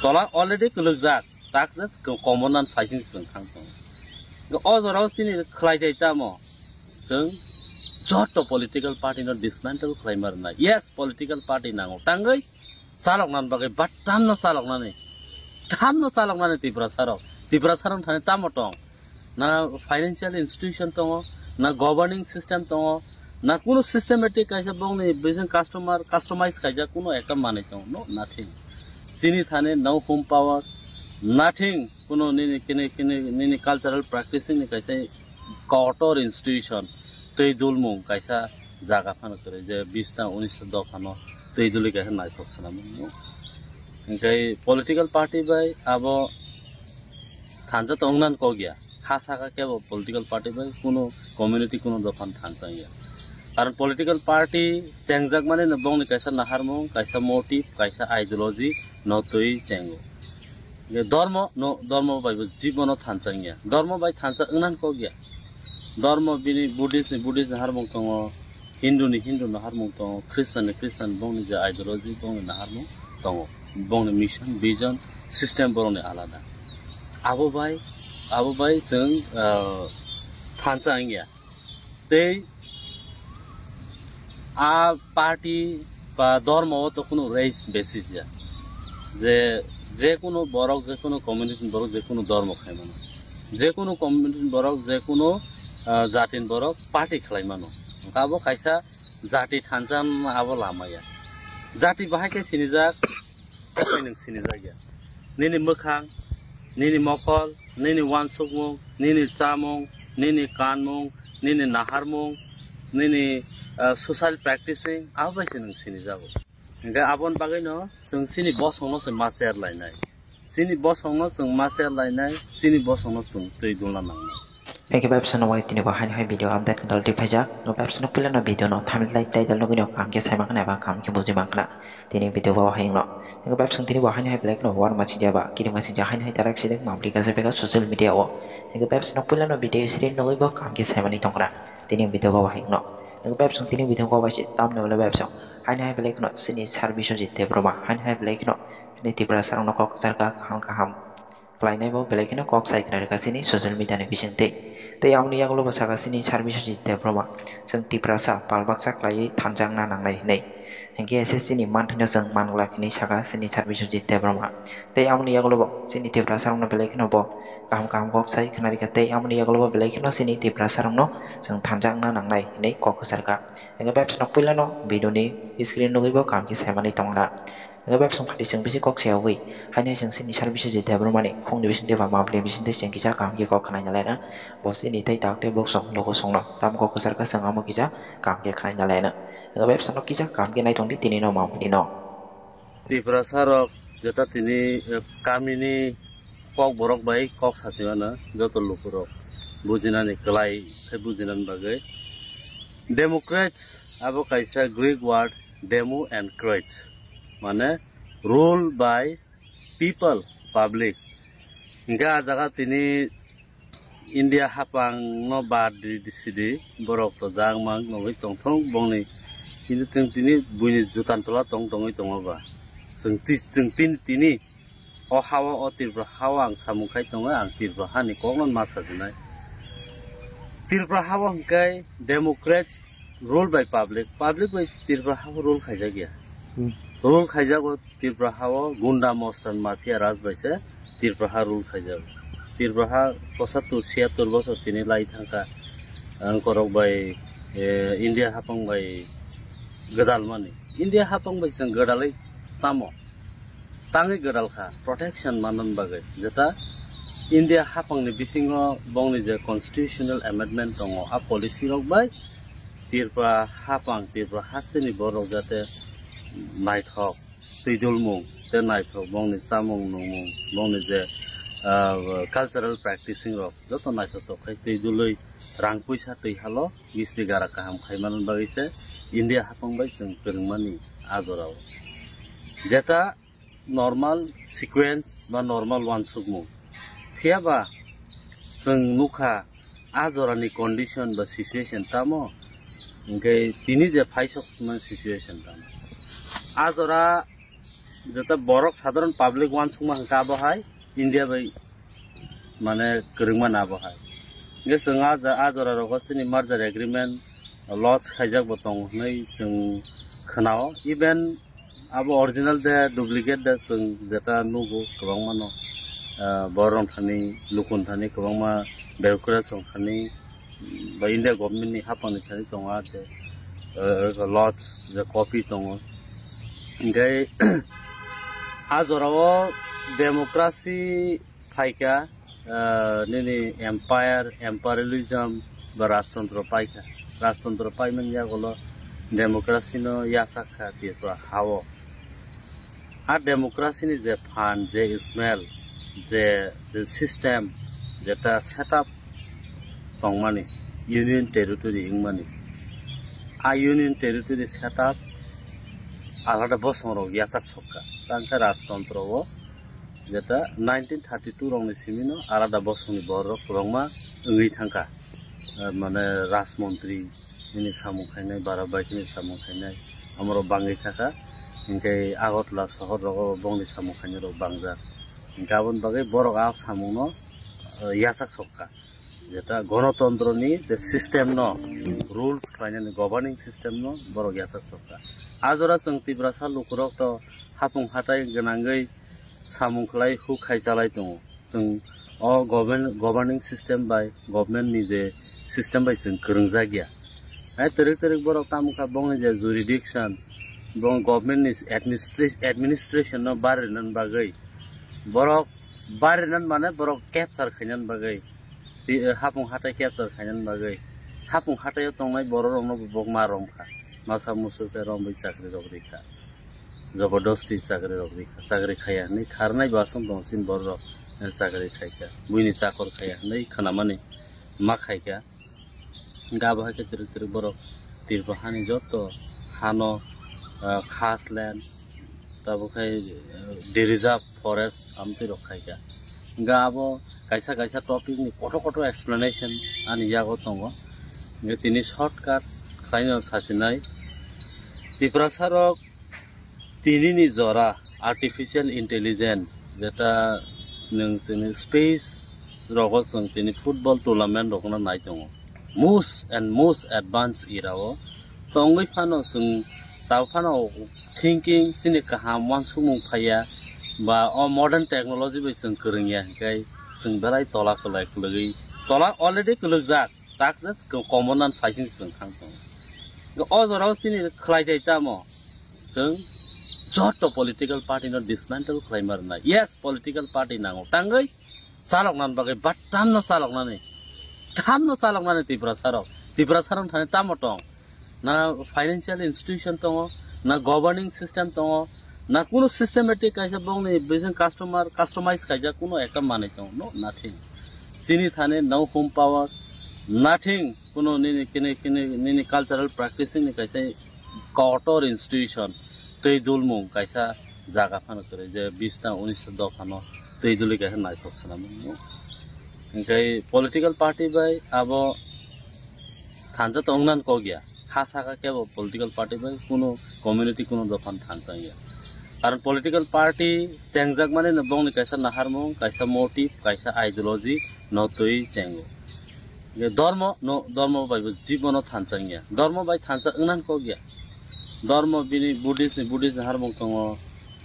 tola already kuluk jak tak zat common and fighting sung khang tong ozorao sini khlai dai tamo sung joto political party no dismantle claimer na yes political party nango tangai salok nan bagai batam no salok nani tam no salok nani Tripura sarong thane tamo tong na financial institution tongo na governing system tongo na kuno systematic kaisa bongni business customize kaisa kuno ekam mane tong no nothing sini thane no home power nothing kuno nini cultural practicing ni kaisa court institution tei dulmung kaisa jaga phano kore je 20 ta 19 ta phano tei duli kaisa naithok sanam no enkai political party bai abo thansa tongnan ko gya khasa ka ke political party bai kuno community kuno dofan thansa ya karon political party chengjak mane na bongni kaisa naharmung kaisa motive kaisa ideology no tui chengo ye dharma bai jibono thansa ya dharma bai thansa ngnan ko gya dharma bini buddhist naharmung tongo hindu naharmung tongo christian bongni je ideology bongni naharmung tongo bongni mission vision system borone alada abo bai jeng thansa ya tei a party ba dharma to কোনো race basis ya যে কোনো borok je কোনো community borok je কোনো dharma khai mano je কোনো community borok je কোনো jatin borok party khlai mano abo kaisa jati thanjam abo lamaya jati bahai ke sinijak nang sinijak ya nini mokhang nini mokol nini wansukmung nini chamung nini kanmung nini naharmung nini social practicing abo nang sinijago enga abon bagai no sung sini bosong no sung maser lainai sini bosong no sung maser lainai sini bosong no sung tei dulna nang Eke babsa no wai tini ko hai video update dal di phaja no babsa no pila no video no thamil like tai dal no gino kam ke sai makna ba kam ke buji makna tini video ba hai no eke babsa tini ba hai black no war machi ja ba kini machi ja hai tarak sidek mabli ka sepeka social media o eke babsa no pila no video screen no ba kam ke sai mani tongkra tini video ba hai no eke babsa tini video ko ba si tam no le babsa hai black no sini service jitte broma hai black no tini Tripura sarong no kok sarka ham Lainnya bawa balik no kok sai kena dekat sini social media ni bising te yang ni yang lo bahasa kasini service jitte broma seng Tripura sa palbak sak lai thanjang na nang lai nei engke ese sini manthina seng mangla kini saka sini service jitte broma te yang ni yang lo sini Tripura sarong no balik no bo kam kok sai kena dekat te yang ni yang lo balik no sini Tripura sarong no seng thanjang na nang lai nei kok sarka engke babs no pula no video ni screen no ibo kam ki sai mani tongla Ega babs ng sing bisi kok siawi hanya sing sini service je debro mani khong de bisin de ba mable bisin de sing kisa kam ki kok khana nyala na bos ini tai tak de bok song logo song no tam kok kusar ka sang amo kisa kam ki khana nyala na ega babs no kisa kam ki nai tong di tini no mau di no Tripura sarok jeta tini kamini kok borok bai kok sasiwana joto lupurok bujinani kelai thai bujinan bagai democrats abo kaisa Greek word demo and crats mane rule by people public hingga jaga tini India hapang no bad disidi borok to jang mang noi tongthong bongni কিন্তু তিনি বুনি জুতান তোলা tongoi tongoba जों tini o hawa o Tripura hawa ang samukai tongo ang Tripura hani kongnon masajinai Tripura hawa hingkai democrat rule by public by Tripura hawa rule khaijagia rule khaijago Tripura hawa gunda mostan mafia raj baise Tripura rule khaijago Tripura 75 বছর তিনি লাই থাকা angkorok by India hapang by gadal mani India hapang by sang gadalai tamo tangi gadal kha protection manan bagai jeta India hapang ni bisingo bongni je constitutional amendment tongo a policy rok by Tripura hapang Tripura hasini borok jate naithok tidulmung te naithok bongni samung nungmung bongni je cultural practicing rok joto naithok khai tiduloi rang puisa tei halo gisli gara kaham khaimanan bagise India hapang bai jeng permani ajorao jeta normal sequence ba normal one sugmu phiaba jeng nukha ajorani condition ba situation tamo ngai tini je phaisok man situation tamo ajora যেটা বড় সাধারণ public one Suma Hakka বহাই India by মানে গরংমান আবহাই গে जों आजरा रगसनि मार्जार agreement लज खाइजाक बतंग नै जों खोनाव even आबो ओरिजिनल दे डुप्लिकेट दे जों जेटा नुगो गोबां मानो बरं थानि लुकुन थानि गोबां मा बेरकुरा सं थानि बा इंडिया गभर्नमेंट नि हापानि थानि दङ आसे लज जे कपि दङ इंगाय आजराव डेमोक्रेसी फाइका निनी एम्पायरलिज्म बा राजतंत्र पाइका राजतंत्र पाइमन जागलो डेमोक्रेसी नो यासाखा दिया हावो आ डेमोक्रेसी नि जे फान जे स्मेल जे सिस्टम जेटा सेटअप तंगमानि यूनियन टेरिटरी इंगमानि आ यूनियन टेरिटरी सेटअप आलादा बसंरो यासाक सकका तांका राजतंत्र वो जेटा 1932 रंनि सिमिनो आलादा बसंनि बर गोबांमा ओंगै थांका माने राजमंत्री नि सामु खायनाय बाराबायनि सामु खायनाय हमरो बाङै थाका इनकाय आगरतला शहर रग बंनि सामु खायनाय रग बांजा गाबन बागै बर आ सामुनो यासाक सकका जेटा गणतंत्रनि जे सिस्टम न रुल्स खायनाय गवर्निंग सिस्टम न बर यासाक सकका आजरा जों तिब्रासा लुकुरक तो हापुं हाथाय गोनांगै सामुखलाय हु खायजालाय दङ जों अ गवर्निंग सिस्टम बाय गवर्नमेंट नि जे सिस्टम बाय जों गोरोंजा गया आइ तरिक बर कामखा बंनि जे जुरिडिक्शन बं गवर्नमेंट नि एडमिनिस्ट्रेशन न बारिनन बागै बर बारिनन माने बर कैप्चर खायनन बागै हापुं हाथाय कैप्चर खायनन बागै हापुं हाथायाव दंनाय बर रंनो बगमा रंखा मासा मुसुके रंबै साख्रि रगरिखा जबरदस्ती चाकरी खाया नै खारनाय बासम दंसिन बर चाकरी खायका बुइनि चाकर खाया नै खानामानि मा खायका गाबहा के तिर बर तिरबहानि जत हानो खास लैंड तबखाय दे रिजर्व फरेस्ट आमति रखायका गाबो कायसा टपिक नि कट एक्सप्लेनेशन आनि यागो दंगो गे तिनि शॉर्टकट खायनो सासिनाय तिब्रासारक तिनि जरा आर्टिफिशियल इंटेलिजेंस जेटा नोंसोरनि स्पेस रगस जों तिनि फुटबल टूर्नामेंट रखना नाय दङ मोस्ट एडवांस इराव तंगै फानो जों तावफानो थिंकिं सिनि काहाम वानसुमुं फाया बा अ मॉडर्न टेक्नोलॉजी बै जों गोरोंया गाय जों बेराय तला खलाय खलगै तला अलरेडी कलग जाक ताकस कमन फाइसिं जों खां दङ अ जराव सिनि खलायदै तामो जों जत पॉलिटिकल पार्टी न डिसमेंटल खालामना यस पॉलिटिकल पार्टी नांगौ तांगै चालकनान बागै बाटाम न चालकनानै थाम न चालकनानै तिब्रासाराव थानाय तामो दं ना फाइनेंशियल इंस्टीट्यूशन दङ ना गवर्निंग सिस्टम दङ ना कुनो सिस्टेमेटिक कायसा बंनि बेजों कस्टमाइज कायजा कुनो एकम माने दङ नो नाथिं सिनि थाने नो होम पावर नाथिं कुनो निनि कल्चरल प्रैक्टिसिंग नि कायसा कॉटर इंस्टीट्यूशन तै दुलमुं कायसा जागा फानो करे जे 20-19 फानो तै दुलि कायसा नायथक सनामु ओंखाय पॉलिटिकल पार्टी बाय आबो थानजा तंगनान को गया खासाका केबो पॉलिटिकल पार्टी बाय कुनो कम्युनिटी कुनो दफान थानजा गया कारण पॉलिटिकल पार्टी चेंगजाक माने न बंनि कायसा नाहारमु कायसा मोटिव कायसा आइडियोलॉजी न तै चेंगो ये धर्म बायबो जीवन थानजा गया धर्म बाय थानजा ओंनान को गया धर्म बिनि बुद्धिस्ट हारमुं दङ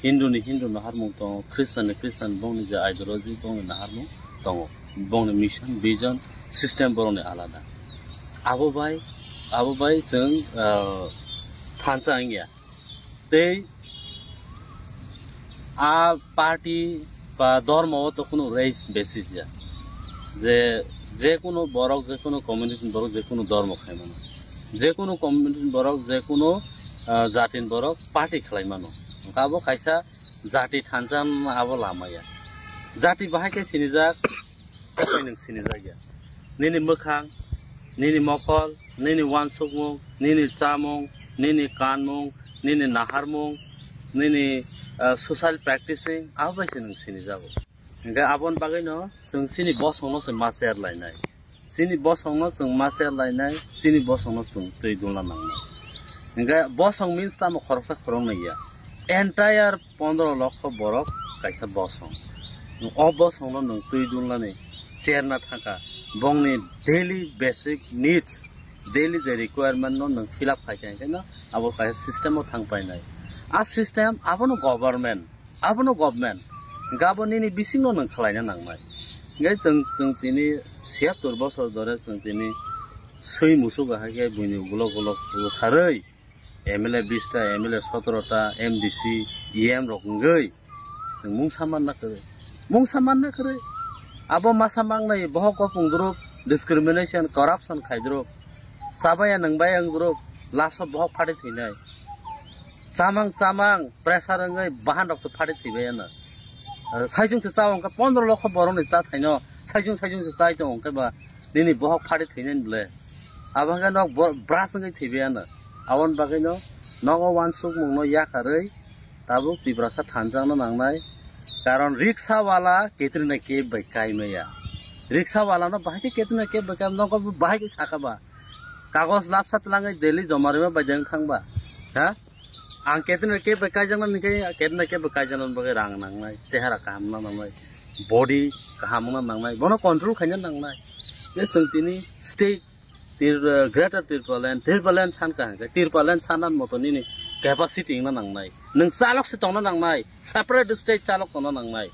हिंदू हारमुं दङ ख्रिस्टान बंनि जे आइडियोलॉजी बंनि हारमुं दङ बंनि मिशन विजन सिस्टम बरनि आलादा आबो बाय जों थानसा गया तै आ पार्टी बा धर्म तो कोनो रेस बेसिस जा जे कोनो बरक जे कोनो कम्युनिटी बरक जे कोनो धर्म खायमानो जे कोनो कम्युनिटी बरक जे कोनो जातिन बरक पार्टी खालायमानो गाबो कायसा जाति थानजान आबो लामाया जाति बाहायके सिनिजाक नों सिनिजाया निनि मोखां निनि मखल निनि वानसुकमुं निनि चामुं निनि कानमुं निनि नाहारमुं निनि सोशल प्रैक्टिसिंग आबायसे नों सिनिजागो ओंखाय आबन बागैनो जों सिनि बसंनो जों मासेर लायनाय सिनि बसंनो जों मासेर लायनाय सिनि बसंनो जों दै दुला नांनाय ओंखाय बसं मिन्स तामो खरसा खरंनाय गया entire 15 লক্ষ borok kaisa bosong o bosong no nung tui dunlani cherna thaka bongni daily basic needs daily je requirement no nung fill up khai na abo kaisa system o thang pai nai a system abono government gaboni ni bisingo nung khlai na nang mai ngai tung tini 76 বছর ধরে tini sui musu ga hage buini gulo tharei MLA 20 টা MLA 17 টা MDC EM rok ngai sing mung saman na kare abo masamang nai bohok ko pungdrup discrimination corruption khaidrup sabaya nangbay ang grup laso bohok phadi thinai samang pressure ngai bahan rok se phadi thibaya na saijung se chawang ka 15 লক্ষ borong ni cha thaino saijung se chai tong ka ba nini bohok phadi thinen ble abaga nok brush ngai thibaya na awon bagino nogo wansuk mungno yakarei tabuk tibrasa thanjang no nangnai karon rickshaw wala ketrina ke bai kaimaya rickshaw wala no bahai ketrina ke bai kam nogo bahai ke sakaba kagos lapsa tlangai daily jomarima bajang thangba ha ang ketrina ke bai kaijang no nikai ketrina ke bai kaijang no bagai rang nangnai chehara kam na nangnai body kaham na nangnai bono control khanya nangnai ye sungtini state greater Tirpalan san ka Tirpalan sanan motoni ni capacity na nangnai nung chalok se tong na nangnai separate state chalok tong na nangnai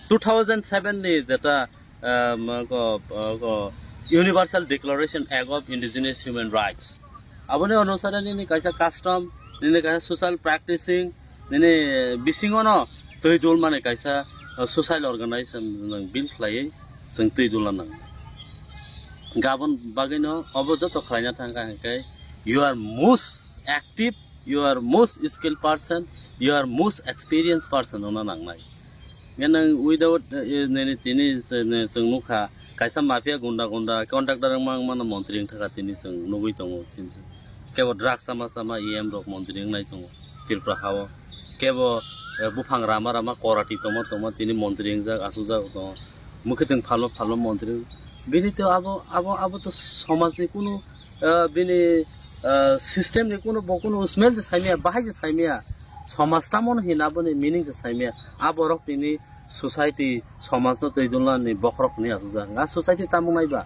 2007 ni jeta ko Universal Declaration Act of Indigenous Human Rights abone anusare ni kaisa custom ni kaisa social practicing ni bisingo no toidul mane kaisa social organization nang bill khlai sing toidul nang Gabon bagino obojoto khlaina thangka hankai you are most active you are most skilled person you are most experienced person ona nangnai ngenang without neni tini sungmukha kaisa mafia gunda contractor mang montri thaka tini sung nugui tongo chinsu kebo drug sama EM rok montri nai tongo Tripura hawo kebo bufang rama korati tomo tini montri jak asuja tongo mukhiting phalo montri bini to abo to samaj ni kuno bini system ni kuno smell je saimia bahai je saimia samaj tamon hina boni meaning je saimia abo rok tini society samaj no toidulna ni bokrok ni asuja nga society tamung nai ba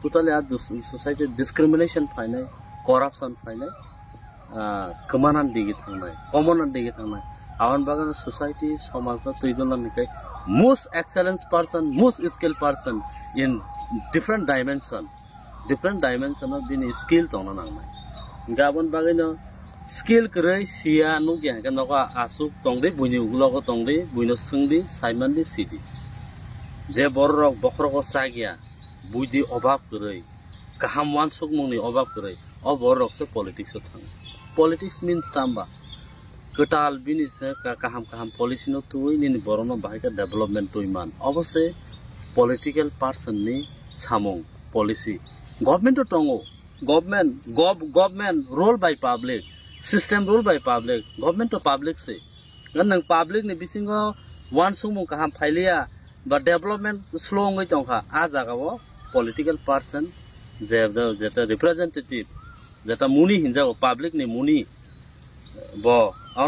totally a society discrimination phainai corruption phainai kamanan digi thangnai common digi thangnai awan bagan society samaj no toidulna ni kai most excellent person most skilled person in different dimension of being skill tong nang gabon bagino skill krei sia nu ge ga noka asuk tongde buini ugulo ko tongde buino sungdi simon di city je borrok bokrok ko sagya buidi obab krei kaham wan suk mungni obab krei o borrok se politics thang politics means tamba ketal bini se kaham policy no tui ni borono bahai ka development tuiman obose political person ni samung policy government to tongo government rule by public system rule by public government to public se nang public ni bisingo one sumung kaham phailia ba development slow ngai tongkha a jaga wo political person jeta representative jeta muni hinjao public ni muni bo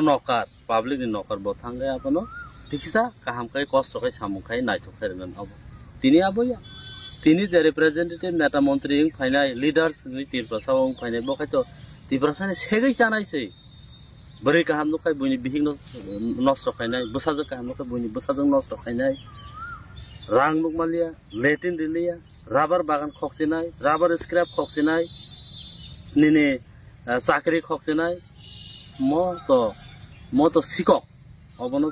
nokar public ni nokar bo thangga apono tikisa kaham kai cost kai samung kai nai thokai ran abo tini je representative neta montri phainai leaders ni Tirpasa ong phainai bo khaito Tirpasa ni segai janai sei bari kaham no kai buini bihing no nosto khainai busajak kaham no kai buini busajak nosto khainai rang nuk malia latin rilia rubber bagan khoksinai rubber scrap khoksinai nini chakri khoksinai mo to sikok obono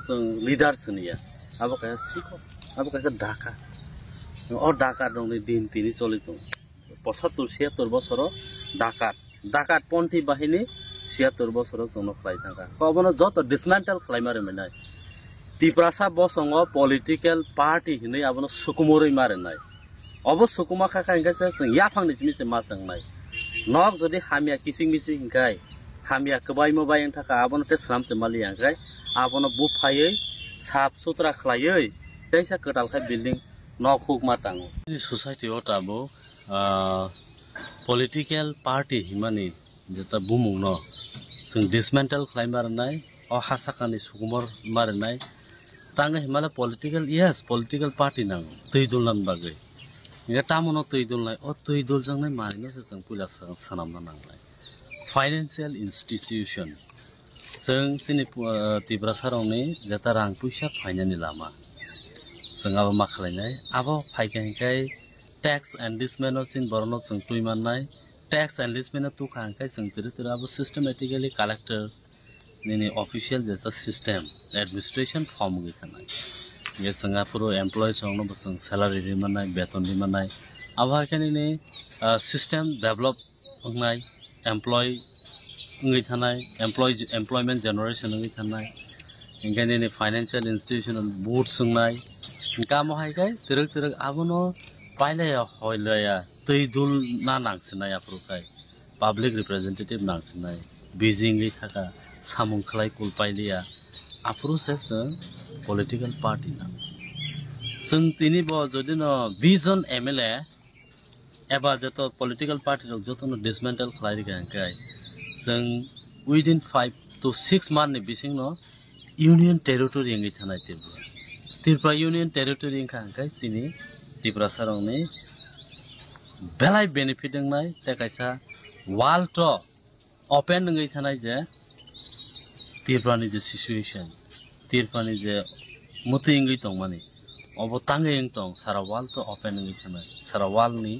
leaders niya abo kaya sikok abo kaya dhaka o ডাকাত রং দিন তিনি চলিত 75-76 বছর ডাকাত পন্থী বাহিনী 76 বছর জন খাই থাকা কবনো যত ডিসমেন্টাল খাইমারে মেনাই Tirpasa বসঙ্গ পলিটিক্যাল পার্টি হিনে আবনো সুকুমরই মারে নাই অব সুকুমা খাকা ইংগাছে ইয়া ফাংনি মিছে মা সংনাই নক যদি হামিয়া কিসিং মিসি হিংকাই হামিয়া কবাই মবাই থাকা আবনো তে সামছে মালি আংকাই আবনো বুফাयै সাফ সুতরা খলাयै তেইসা কটাল খাই বিল্ডিং নখুক মাতাঙ্গ সোসাইটি ওটাবো পলিটিক্যাল পার্টি হিমানি যেটা বুমুং ন जों dismantle खालामबारनाय o hasakani sukumor marinai tanga himala political party nang tuidul nan bagai nge tamono tuidul nai o tuidul jang nai marino se jang pula sanam na nanglai financial institution जों जोंनि तिब्रासारावनि जेता रां पैसा फायनायनि लामा जों आबो मा खालायनाय आबो फायखांखाय टैक्स एनलिस्टमेन्ट सिन बरनो जों तुइमाननाय टैक्स एनलिस्टमेन्ट तु खांखाय जों तिरे आबो सिस्टेमेटिकली कलेक्टर्स नि ऑफिशियल जेता सिस्टम एडमिनिस्ट्रेशन फॉर्म गैथानाय ये जोंहा पुरो एमप्लॉयज जोंनो जों सैलारि रिमानाय बेतन रिमानाय आबो हायखायनि सिस्टम डेभलप होनाय employ employment generation इंगेने financial institutional board संगनाय इनका मोहायकाय तिरक आबनो पाइलाया होइलाया तैदुल ना नांसनाय आप्रुकाय public representative नांसनाय बीजिंगि थाका सामुं खलाय कुल पाइलिया आप्रुसेस political party ना जों तिनि ब जदिनो 20 जन एमएलए एबा जतो political party रक जतनो dismantle खलाय गांकाय जों within 5 to 6 months ni bising no union territory ngi thanai Tripura union territory khangkai sini Tripura sarong ni belai benefit ngai te kaisa wall to open ngai thanai je Tripura ni je situation Tripura ni je muti ngai tong mani obo tangai ing tong sara wall to open ngai thanai sara wall ni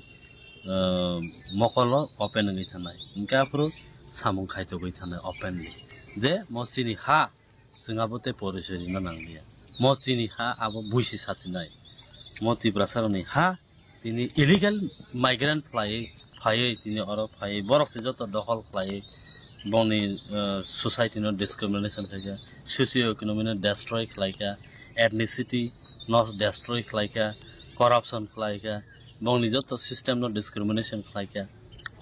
mokolo open ngai thanai inka pro सामुं खायतो गई थाने openly जे मसिनी हा जोंहाबोते परिसरि ना नांलिया मसिनी हा आबो बुइसि सासिनाय मति ब्रासारनि हा तिनि illegal migrant फायै तिनि अर फायै बरकसे जत दखल फायै बनि सोसाइटी नो डिस्क्रिमिनेशन खायजा सोशियो इकोनॉमिक डिस्ट्रॉय खायका एथनिसिटी नॉट डिस्ट्रॉय खायका करप्शन खायका बनि जत सिस्टम नो डिस्क्रिमिनेशन खायका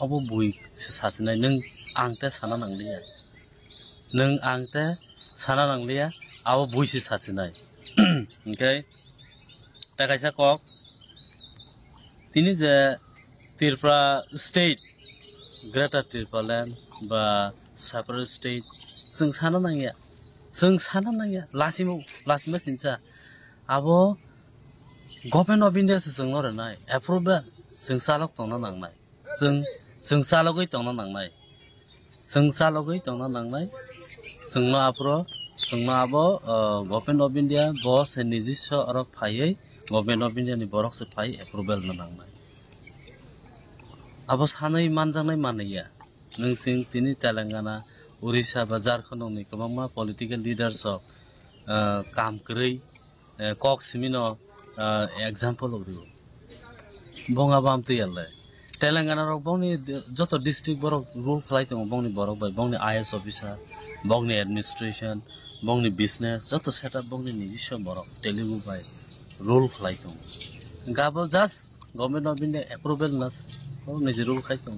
अब बुई सासिनाय नों आंते साना नांलिया नों आंते साना नांलिया अब बुइसि सासिनाय ओके ताकायसा कक तिनि जे त्रिपुरा स्टेट ग्रेटर त्रिपुरालैंड बा सेपारेट स्टेट जों साना नांगिया लासिमो सिनसा अब गभर्नमेंट ऑफ इंडिया से जों लरनाय एप्रुवल जों सालक तंना नांनाय जों सालगै तंना नांनाय जोंनो आबो गभर्नमेंट ऑफ इंडिया बॉस निजिस्व और फायै गभर्नमेंट ऑफ इंडिया नि बरक से फाय एप्रुवल नांनाय आबो सानै मानजानाय मानैया नोंसिं तिनि तेलंगाना उड़ीसा बा झारखंड नि गोबांमा पॉलिटिकल लीडर्स ऑफ काम करै कक सिमिनो एग्जांपल ओरियो बंगा बामतैयाले तेलंगाना रक बंगनि जत डिस्ट्रिक्ट बरक रूल खालायदों बंगनि बरक बाय बंगनि आईएएस ऑफिसर बंगनि एडमिनिस्ट्रेशन बंगनि बिजनेस जत सेटअप बंगनि निजिस्व बरक तेलुगु बाय रूल खालायदों गाबो just government of India approval नस निजे रूल खालायदों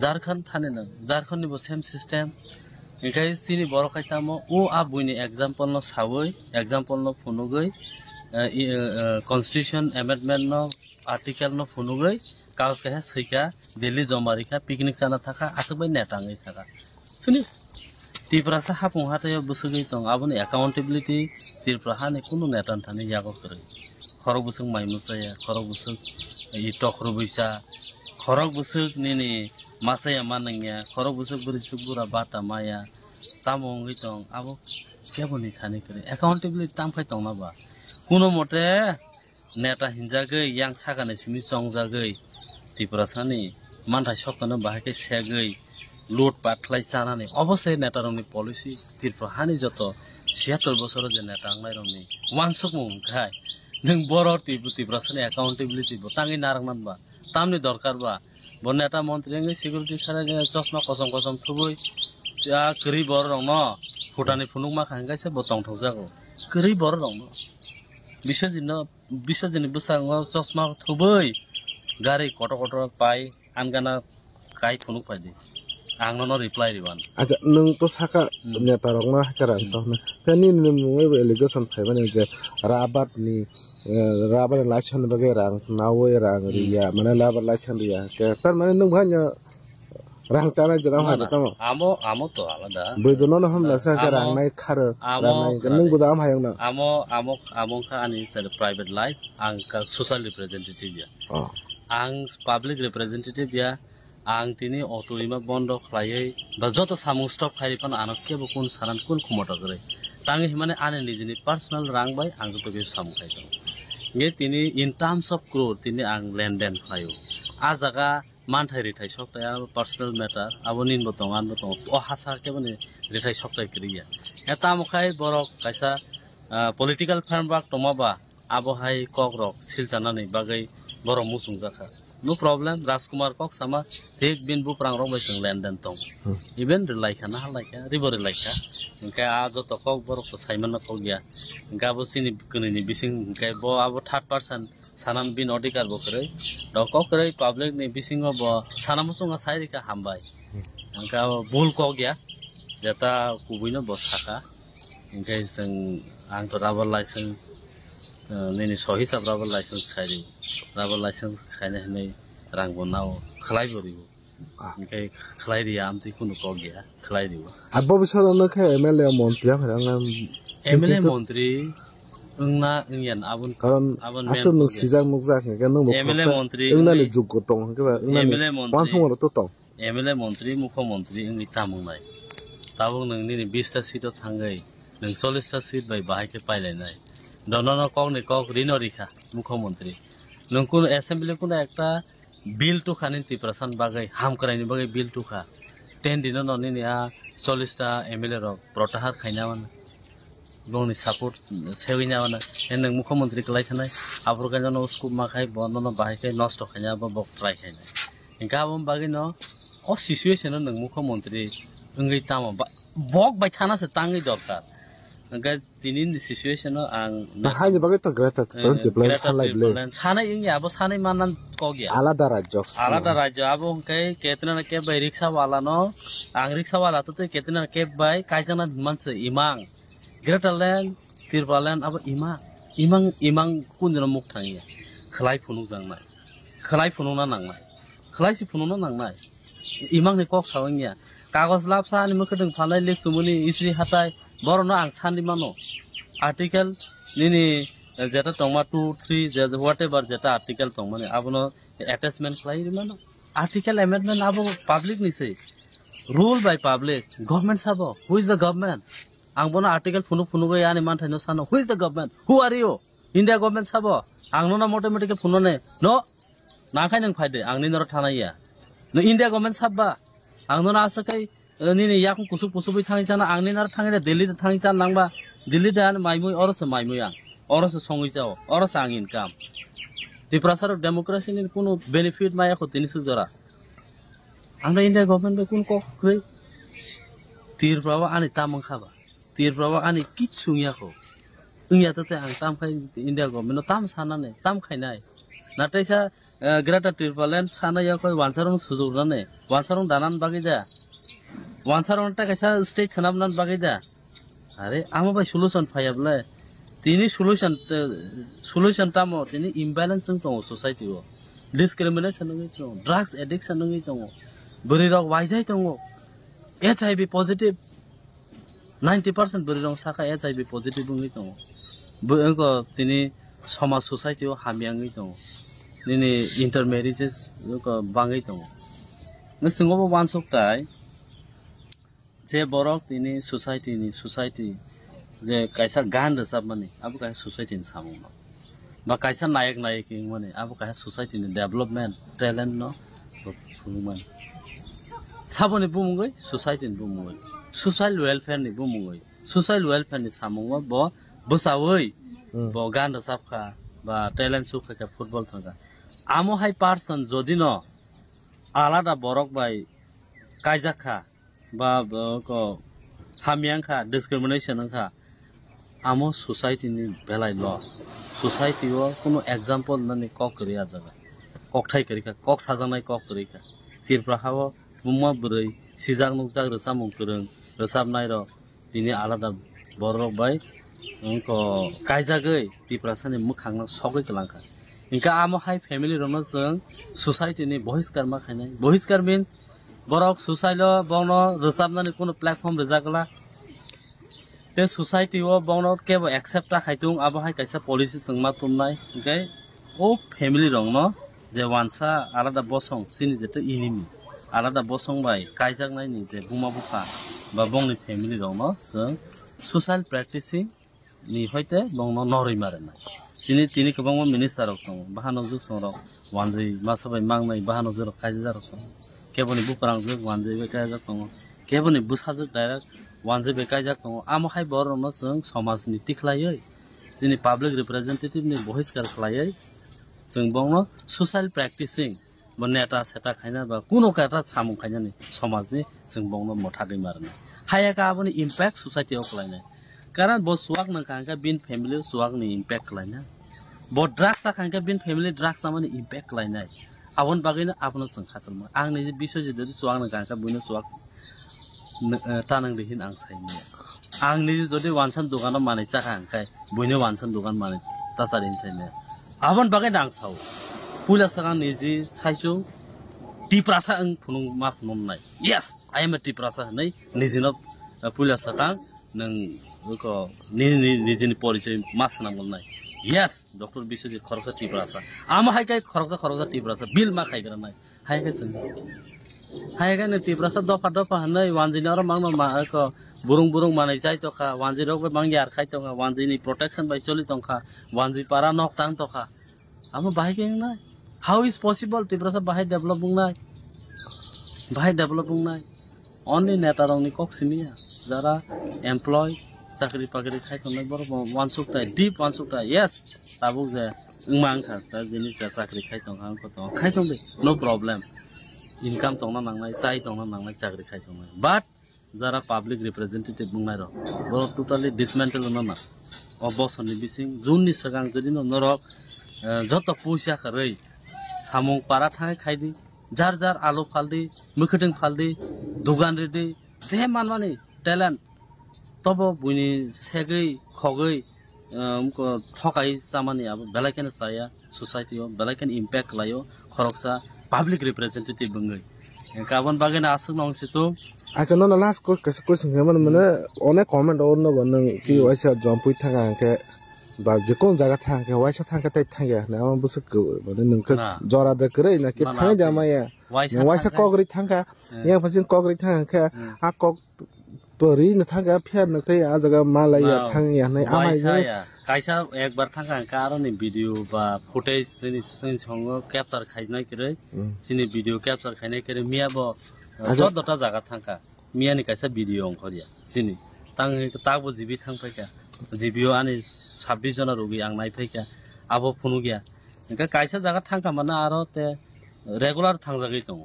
झारखंड थाने नों झारखंड निबो सेम सिस्टम इनकाय सिनि बरक खायतामो ओ आबुनि एग्जांपल न सावै एग्जांपल न फुनुगै कॉन्स्टिट्यूशन अमेंडमेंट न आर्टिकल न फुनुगै कागज का सैका दिल्ली जमारिखा पिकनिक जाना थाखा आसबै नेटाङै थाखा फिनिश त्रिपुरा सा हापुं हाथायाव बुसुगै दं आबुनि एकाउंटेबिलिटी त्रिपुरा हानि कुनु नेटान थानि यागो करै खरक बुसुग माइमुसाया खरक बुसुग इ टखरु बैसा खरक बुसुग निनि मासाया मानंगिया खरक बुसुग बुरिसुग बुरा बाटा माया तामंगै दं आबो केबोनि थानि करै एकाउंटेबिलिटी तामफाय दं नाबा कुनु मते नेटा हिनजागै yang सागाने सिमि संजागै त्रिपुरा सानि मानथाय सप्तानो बाहायके सेगै लुट पाटलाय जानानै अबसे नेटारनि पलिसि त्रिपुरा हानि जत 76 बছर जे नेटांनाय रंनि वानसक मुंखाय नों बर त्रिपुरा सानि एकाउंटेबिलिटी बताङै नारंनानबा तामनि दरकारबा ब नेता मन्त्रीनि सिकिउरिटी खारागे चश्मा कसम थुबै या करि बर रंग न भुटाननि फुनुमा खांगायसे बतंग थजागो करि बर रंग बिसजन बुसाङो चश्मा थुबै गारि कट पाइ आनगाना काइ फुनुक पाइदि आंनो रिप्लाई रिवान अच्छा नों तो साका नेता रंगना हाकारान सहना फेनि नों एलिगेशन फाइबाने जे राबार लाइसेंस बगे रां नावै रां रिया माने लाबार लाइसेंस रिया के तार माने नों भान्या rang chana jera ha tamo amo to alada boigono no hamla sa ka rang nai khar rang nai ka nung budam hayang na amo ka ani sa private life ang ka social representative ya ang public representative ya ang tini autorima bondo khlai ba joto samung stop khai pan anak ke bukun saran kun khumota gre tangi himane ane nijini personal rang bai ang to ke sam khai to nge tini in terms of crore tini ang lenden khlayo a jaga manthai rithai sokta personal matter abonin botongan botong o hasa ke bone rithai sokta kriya eta mokhai borok kaisa political framework tomaba abo hai kokrok siljana nei bagai borok musung jaka no problem Rajkumar kok sama thek bin bu prang rong baisang lenden tong even relaika na halaika ribor relaika engka a joto kok borok to saiman na kogya engka bo sini kunini bising engka bo abo 3% sanam bin odikar bo kre doko kre public ni bising bo sanam sunga sairika hambai engka bul kogya jata kubuino bo saka engka sing ang to rubber license nini sohi sab rubber license khairi rubber license khaine nei rang bonao khlai boribo engkai khlai ri amti kuno kogya khlai ribo abo bisoro no khe MLA montri pharang MLA montri ungna ungyan abun karon asun no sijak nukjak ke no MLA montri ungna ni juggo tong ke ba ungna MLA montri wansung to tong MLA montri mukhomontri ungni tamung nai tabung nungni ni 20 ta seat thangai nung 40 ta seat bai bahai ke pailai nai donono kok ni kok rino rikha mukhomontri nungkun assembly kuna ekta bill to khanin tiprasan bagai ham karaini bagai bill to kha 10 dino noni ni a 40 ta MLA ro protahar khainawan bongni support sewinya wana enang mukhomontri klai thanai abur kanjano scoop ma khai bondono bahai kai nosto khanya ba bok try khaina engka bom bagai no o situation nang mukhomontri ngai tama bok bai thana se tangai dorkar engka tinin di situation no ang hai ni bagai to greta to plan khalai ble sana ingya abo sana manan kogya alada rajyo abo kai ketna na ke bai ricksha wala no ang ricksha wala to ketna ke bai kaijana manse imang Greater land, Tirbaland, aber imang kunjana muk thangiya, khlai phunu jangnai, khlai phunu na nangnai, khlai si phunu na nangnai, imang ni kok sawangya, kagos lapsa ni mukadeng phanai lek sumuni isri hatai, borono ang sandi mano, article nini jeta tongma 2, 3, whatever jeta article tongmani, abono attachment khlai mano, article amendment abo public ni se, rule by public, government sabo, who is the government? Ang bono article phunu ga yani man thaino sano who is the government who are you India government sabo ang no na automatic phunu ne no na khai nang phaide ang ni nor thanaiya no India government sabba ang no na asakai ni ni yakung kusuk pusubui thangi jana ang ni nor thangi Delhi ta thangi jan nangba Delhi da maimui oros maimui ang oros songui jao oros ang income the pressure of democracy ni kuno benefit maya ko tinisu jora ang India government be kun ko kre tir prawa ani tamang khaba Tirprawa ani kitsunya ko. Ungya tate ang tam khai India government no tam sana ne tam khai nai. Natai sa Greater Tirpaland sana ya koi wansarong sujog na ne. Wansarong danan bagi da. Wansarong ta kaisa state sanam nan bagi da. Are amo bai solution phayable. Tini solution tamo tini imbalance tong society o. Discrimination ngi tong, drugs addiction ngi tong. Buri rok waijai tong. HIV positive 90% beri rong saka HIV positive ngi tong ko tini samaj society o hamiang ngi tong nini intermarriages ko bangai tong nsingo bo wansok tai je borok tini society je kaisa gan resab mani abu kai society in samung no ba kaisa nayak king mani abu kai society in development talent no man sabone bumungoi society in bumungoi social welfare ni bumungoi social welfare ni samungwa bo busawoi bo gan sapkha ba talent sukha ka football thanga amo hai person jodino alada borok bai kaijakha ba ko hamiang kha discrimination kha amo society ni belai loss society o kono example nani kok kriya jaga kok thai krika kok sajanai kok krika tirpra hawo mumma burei sijak nukjak resamung kurung resab nairo tini alada borok bai ko kaijagoi tiprasani mukhangna sogoi kelangkha inka amo hai family rono jeng society ni bohiskar ma khainai bohiskar means borok suicide lo bono resapnani kono platform rejakla te society o bono kebo accept ta khaitung abo hai kaisa policy singma tumnai okay o family rong no je wansa alada bosong sini jete enemy alada bosong bai kaijak nai ni je buma buka ba bongni family rong no sing social practicing ni hoite bongno nori marena sini tini kobangma minister rok tong bahano juk songrok wanjai masabai mangnai bahano jero kaijak rok tong keboni buparang juk wanjai be kaijak tong keboni busajuk direct wanjai be kaijak tong amo hai bor no sing samaj ni tikhlaioi sini public representative ni bohiskar khlaioi sing bongno social practicing boneta seta khaina ba kuno kata samung khaina ni samaj ni sing bongno mothadai marna haya ka aboni impact society o khlaina karan bo suak nang kangka bin family suak ni impact khlaina bo drugs sa kangka bin family drugs amani impact khlaina abon bagina apno sing khasalma ang ni bisoj de suak nang kangka buino suak tanang dihin ang saini ang ni jodi wansan dukan manai sa kangkai buino wansan dukan manai tasarin saini abon bagai dang sau pula sakang niji saichu tiprasa ang phunung ma phunum nai yes I am a tiprasa nai nijino pula sakang nang ko nijini porichoy masna molnai yes doctor bisojit khoroksa tiprasa ama hai kai khoroksa tiprasa bil ma khai nai hai kai sing hai kai ne tiprasa dopa hanai wanjini aro mangno ma ko burung manai jai to kha wanji rok be mang yar khai to kha wanjini protection bai choli tong kha wanji para nok tang to kha ama bahai kai nai how is possible tiprasa bahai developing nai only neta rong ni kok simia jara employ chakri pakri khai tong nai bor wansukta deep wansukta yes tabuk je ingmang kha ta jini chakri khai tong hang ko to khai tong be no problem income tong na nangnai chai tong na nangnai chakri khai tong nai but jara public representative bungnai ro bor totally dismantle no na obos ni bising jun ni sagang jodi no norok joto puisa kharei samung para thai khaidi jar alu faldi mukhiting faldi dugan redi je manmani talent tobo buini segei khogei ko thokai samani ab belaiken saya society o belaiken impact layo khoroksa public representative bungai kabon bagena asung nong situ acha no last question mane onek comment or no ban ki waisa jompui thanga ke ba jekon jaga thanga waisa thanga tai thanga na am busu ko mane nungka jora da kre na ke thanga jama ya waisa kogri thanga ya pasin kogri thanga ke a kok tori na thanga phya na tai a jaga malaya thanga ya nai amai ya kaisa ekbar thanga karo ni video ba footage sini songo capture khaijnai kre sini video capture khainai kre miya bo jodota jaga thanga miya ni kaisa video ongkhoria sini tang tabo jibi thang phaika jibio ani 26 jona rogi ang nai phaika abo phunu gya enka kaisa jaga thanga mana aro te regular thangjagei tong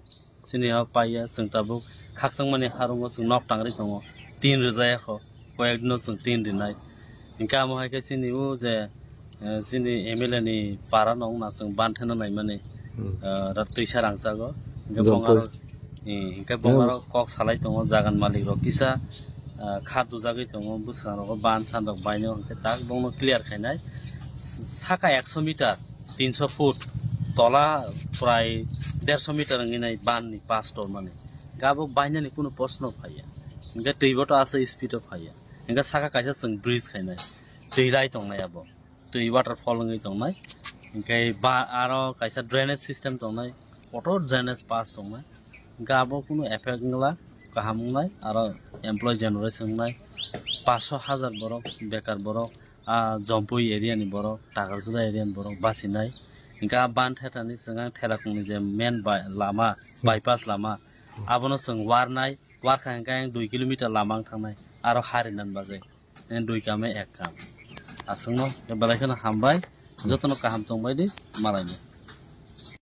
sini a paiya singtabo khaksang mani harungo sing nok tangri tongo tin rejaya kho koyak no sing tin dinai enka mo hai ka sini u je sini MLA ni para nong na sing banthena nai mane rat tuisa rangsa go enka bongaro kok salai tongo jagan malik ro kisa khatu jagai tongo buskan ro ban san rok baino enka tak bongno clear khainai saka 100 meter 300 foot tola prai 150 meter nginai ban ni pastor mane gabo baina ni kuno প্রশ্ন phaia enka teiboto ase speed of phaia enka saka kaisa sing bridge khainai tei rai tongnai abo tei waterfall ngai tongnai enka ba aro kaisa drainage system tongnai auto drainage pass tongnai enka abo kuno effect ngla kahamnai aro employee generation nai 500,000 borok bekar borok jompui area ni borok tagarjuda area ni borok basinai enka ban thetani singa thelakungni je main lama bypass lama abono sing warnai warkhang 2 kilometer lamang thangnai aro harinan bagai 2 kame 1 kam asungno belaikana hambai jotono kaham tongbai di malaini